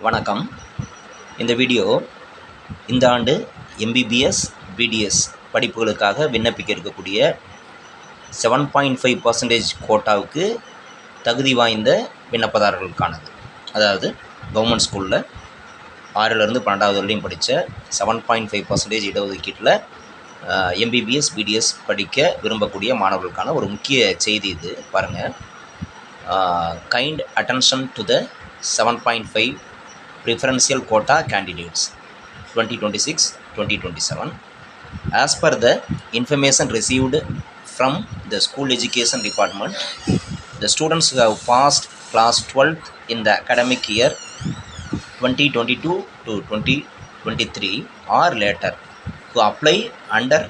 வணக்கம். இந்த வீடியோ இந்த ஆண்டு எம்பிபிஎஸ் பிடிஎஸ் படிப்புகளுக்காக விண்ணப்பிக்க இருக்கக்கூடிய 7.5% கோட்டாவுக்கு தகுதி வாய்ந்த விண்ணப்பதாரர்களுக்கானது. அதாவது கவர்மெண்ட் ஸ்கூலில் 6லேருந்து 12வது வரையும் படித்த 7.5% இடஒதுக்கீட்டில் எம்பிபிஎஸ் பிடிஎஸ் படிக்க விரும்பக்கூடிய மாணவர்களுக்கான ஒரு முக்கிய செய்தி இது. பாருங்கள், kind attention to the 7.5 preferential quota candidates 2026-2027. As per the information received from the school education department, the students who have passed class 12th in the academic year 2022 to 2023 or later who apply under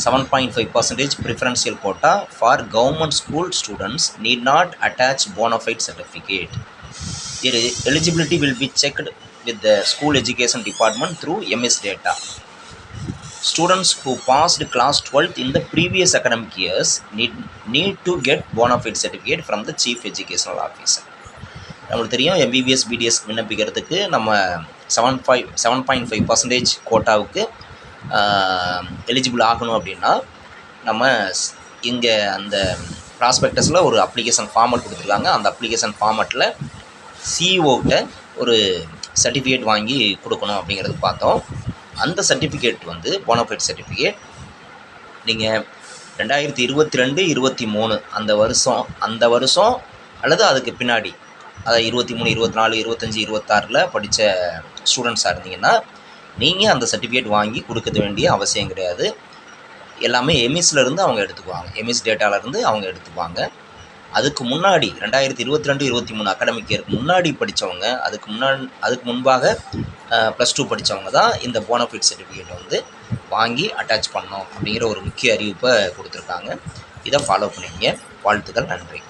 7.5% preferential quota for government school students need not attach bona fide certificate. Their eligibility will be checked with the school education department through MS data. Students who passed class 12th in the previous academic years need to get bona fide certificate from the chief educational officer. நம்மளுக்கு தெரியும், MBBS BDS விண்ணப்பிக்கிறதுக்கு நம்ம 7.5% கோட்டாவுக்கு eligible ஆகணும் அப்படின்னா நம்ம இங்கே அந்த ப்ராஸ்பெக்டஸில் ஒரு application format கொடுத்துருக்காங்க. அந்த அப்ளிகேஷன் ஃபார்மட்டில் சிஇஓக்கிட்ட ஒரு சர்டிஃபிகேட் வாங்கி கொடுக்கணும் அப்படிங்கிறது பார்த்தோம். அந்த சர்டிஃபிகேட் வந்து போனஃபைட் சர்டிஃபிகேட் நீங்கள் 2022-23 அந்த வருஷம் அல்லது அதுக்கு பின்னாடி, அதாவது 23, 24, 25, 26 படித்த ஸ்டூடெண்ட்ஸாக இருந்தீங்கன்னா நீங்கள் அந்த சர்டிஃபிகேட் வாங்கி கொடுக்க வேண்டிய அவசியம் கிடையாது. எல்லாமே எம்இஸ்லேருந்து அவங்க எடுத்துக்குவாங்க, எம்இஸ் டேட்டாவிலேருந்து அவங்க எடுத்துக்குவாங்க. அதுக்கு முன்னாடி 2022-23 அகாடமிக் இயருக்கு முன்னாடி படித்தவங்க, அதுக்கு முன்பாக +2 படித்தவங்க தான் இந்த போனஃபைட் சர்டிஃபிகேட்டை வந்து வாங்கி அட்டாச் பண்ணோம் அப்படிங்கிற ஒரு முக்கிய அறிவிப்பை கொடுத்துருக்காங்க. இதை ஃபாலோ பண்ணிங்க. வாழ்த்துக்கள். நன்றி.